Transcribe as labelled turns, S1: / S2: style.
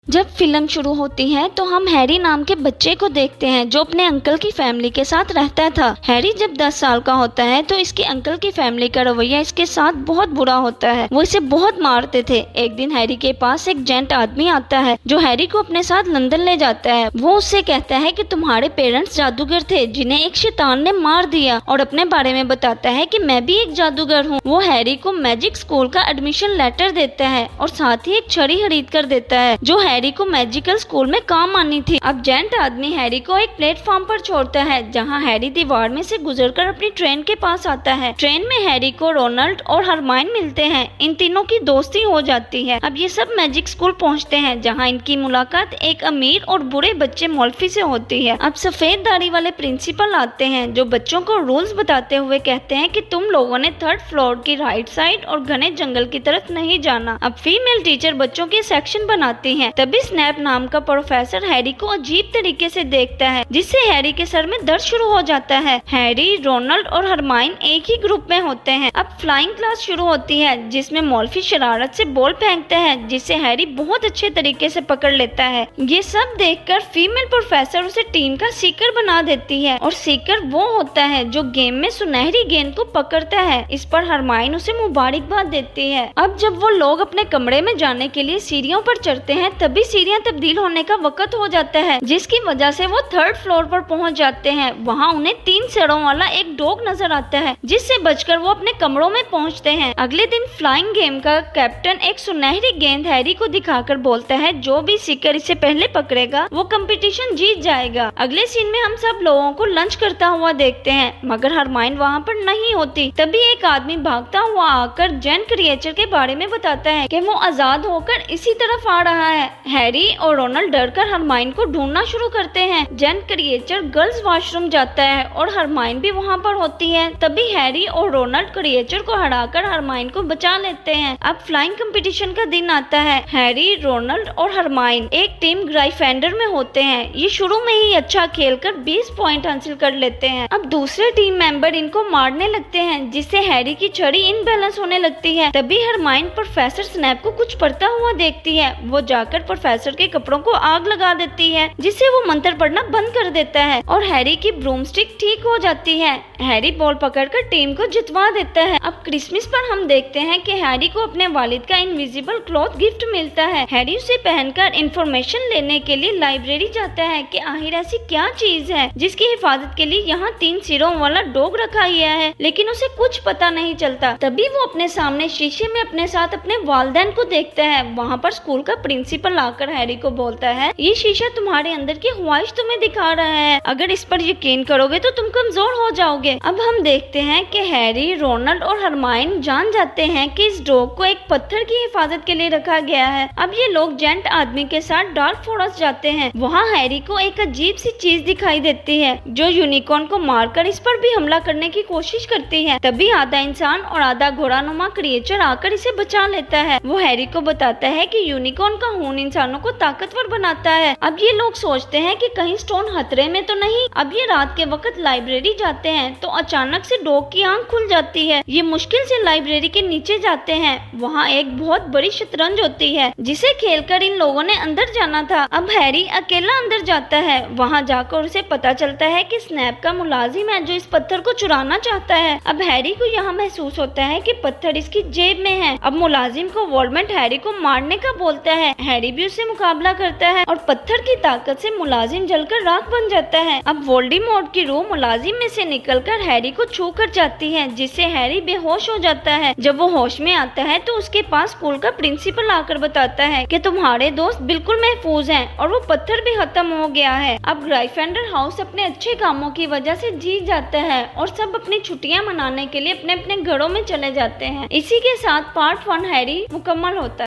S1: जब फिल्म शुरू होती है तो हम हैरी नाम के बच्चे को देखते हैं जो अपने अंकल की फैमिली के साथ रहता था। हैरी जब 10 साल का होता है तो इसके अंकल की फैमिली का रवैया इसके साथ बहुत बुरा होता है। वो इसे बहुत मारते थे। एक दिन हैरी के पास एक जेंट आदमी आता है जो हैरी को अपने साथ लंदन ले जाता है। वो उससे कहता है कि तुम्हारे पेरेंट्स जादूगर थे जिन्हें एक शैतान ने मार दिया, और अपने बारे में बताता है कि मैं भी एक जादूगर हूँ। वो हैरी को मैजिक स्कूल का एडमिशन लेटर देता है और साथ ही एक छड़ी खरीद कर देता है जो हैरी को मैजिकल स्कूल में काम आनी थी। अब जेंट आदमी हैरी को एक प्लेटफॉर्म पर छोड़ता है जहां हैरी दीवार में से गुजरकर अपनी ट्रेन के पास आता है। ट्रेन में हैरी को रोनाल्ड और हरमाइन मिलते हैं। इन तीनों की दोस्ती हो जाती है। अब ये सब मैजिक स्कूल पहुंचते हैं जहां इनकी मुलाकात एक अमीर और बुरे बच्चे मोल्फी से होती है। अब सफेद दाढ़ी वाले प्रिंसिपल आते हैं जो बच्चों को रूल्स बताते हुए कहते हैं कि तुम लोगों ने 3rd फ्लोर की राइट साइड और घने जंगल की तरफ नहीं जाना। अब फीमेल टीचर बच्चों के सेक्शन बनाती है। तभी स्नैप नाम का प्रोफेसर हैरी को अजीब तरीके से देखता है जिससे हैरी के सर में दर्द शुरू हो जाता है। हैरी, रोनाल्ड और हरमाइन एक ही ग्रुप में होते हैं। अब फ्लाइंग क्लास शुरू होती है जिसमें मोल्फी शरारत से बॉल फेंकता है जिसे हैरी बहुत अच्छे तरीके से पकड़ लेता है। ये सब देखकर फीमेल प्रोफेसर उसे टीम का सीकर बना देती है, और सीकर वो होता है जो गेम में सुनहरी गेंद को पकड़ता है। इस पर हरमाइन उसे मुबारकबाद देती है। अब जब वो लोग अपने कमरे में जाने के लिए सीढ़ियों पर चढ़ते हैं तभी सीढ़ियां तब्दील होने का वक्त हो जाता है जिसकी वजह से वो 3rd फ्लोर पर पहुंच जाते हैं। वहां उन्हें 3 सिरों वाला एक डॉग नजर आता है जिससे बचकर वो अपने कमरों में पहुंचते हैं। अगले दिन फ्लाइंग गेम का कैप्टन एक सुनहरी गेंद हैरी को दिखाकर बोलता है जो भी सीकर इसे पहले पकड़ेगा वो कंपटीशन जीत जाएगा। अगले सीन में हम सब लोगों को लंच करता हुआ देखते हैं मगर हरमाइन वहाँ पर नहीं होती। तभी एक आदमी भागता हुआ आकर जेंट क्रिएचर के बारे में बताता है कि वो आजाद होकर इसी तरफ आ रहा है। हैरी और रोनाल्ड डरकर हरमाइन को ढूंढना शुरू करते हैं। जेंट क्रिएचर गर्ल्स वॉशरूम जाता है और हरमाइन भी वहाँ पर होती है। तभी हैरी और रोनाल्ड क्रिएचर को हराकर हरमाइन को बचा लेते हैं। अब फ्लाइंग कंपटीशन का दिन आता है। हैरी, रोनाल्ड और हरमाइन एक टीम ग्राइफेंडर में होते हैं। ये शुरू में ही अच्छा खेलकर 20 पॉइंट हासिल कर लेते हैं। अब दूसरे टीम मेंबर इनको मारने लगते हैं जिससे हैरी की छड़ी इनबैलेंस होने लगती है। तभी हरमाइन प्रोफेसर स्नैप को कुछ पढ़ता हुआ देखती है। वो जाकर प्रोफेसर के कपड़ों को आग लगा देती है जिससे वो मंत्र पढ़ना बंद कर देता है और हैरी की ब्रूमस्टिक ठीक हो जाती है। हैरी बॉल पकड़कर टीम को जितवा देता है। अब क्रिसमस पर हम देखते हैं कि हैरी को अपने वालिद का इनविजिबल क्लॉथ गिफ्ट मिलता है। हैरी उसे पहनकर इंफॉर्मेशन लेने के लिए लाइब्रेरी जाता है कि आखिर ऐसी क्या चीज है जिसकी हिफाजत के लिए यहाँ 3 सिरों वाला डॉग रखा गया है, लेकिन उसे कुछ पता नहीं चलता। तभी वो अपने सामने शीशे में अपने साथ अपने वालिदैन को देखता है। वहाँ पर स्कूल का प्रिंसिपल आकर हैरी को बोलता है ये शीशा तुम्हारे अंदर की ख्वाहिश तुम्हें दिखा रहा है, अगर इस पर यकीन करोगे तो तुम कमजोर हो जाओगे। अब हम देखते हैं कि हैरी, रोनाल्ड और हरमाइन जान जाते हैं कि इस डॉग को एक पत्थर की हिफाजत के लिए रखा गया है। अब ये लोग जेंट आदमी के साथ डार्क फॉरेस्ट जाते हैं। वहाँ हैरी को एक अजीब सी चीज दिखाई देती है जो यूनिकॉर्न को मारकर इस पर भी हमला करने की कोशिश करती है। तभी आधा इंसान और आधा घोड़ानुमा क्रिएचर आकर इसे बचा लेता है। वो हैरी को बताता है कि यूनिकॉर्न का खून इंसानों को ताकतवर बनाता है। अब ये लोग सोचते हैं कि कहीं स्टोन खतरे में तो नहीं। अब ये रात के वक्त लाइब्रेरी जाते हैं तो अचानक से डॉग की आंख खुल जाती है। ये मुश्किल से लाइब्रेरी के नीचे जाते हैं। वहाँ एक बहुत बड़ी शतरंज होती है जिसे खेलकर इन लोगों ने अंदर जाना था। अब हैरी अकेला अंदर जाता है। वहाँ जाकर उसे पता चलता है कि स्नैप का मुलाजिम है जो इस पत्थर को चुराना चाहता है। अब हैरी को यहाँ महसूस होता है कि पत्थर इसकी जेब में है। अब मुलाजिम को वोल्डेमॉर्ट हैरी को मारने का बोलता है। हैरी भी उससे मुकाबला करता है और पत्थर की ताकत से मुलाजिम जलकर राख बन जाता है। अब वोल्डेमॉर्ट की रूह मुलाजिम में से निकलकर हैरी को छू कर जाती है जिससे हैरी बेहोश हो जाता है। जब वो होश में आता है तो उसके पास स्कूल का प्रिंसिपल आकर बताता है कि तुम्हारे दोस्त बिल्कुल महफूज हैं और वो पत्थर भी खत्म हो गया है। अब ग्राइफेंडर हाउस अपने अच्छे कामों की वजह से जीत जाता है और सब अपनी छुट्टियां मनाने के लिए अपने अपने घरों में चले जाते हैं। इसी के साथ पार्ट 1 हैरी मुकम्मल होता है।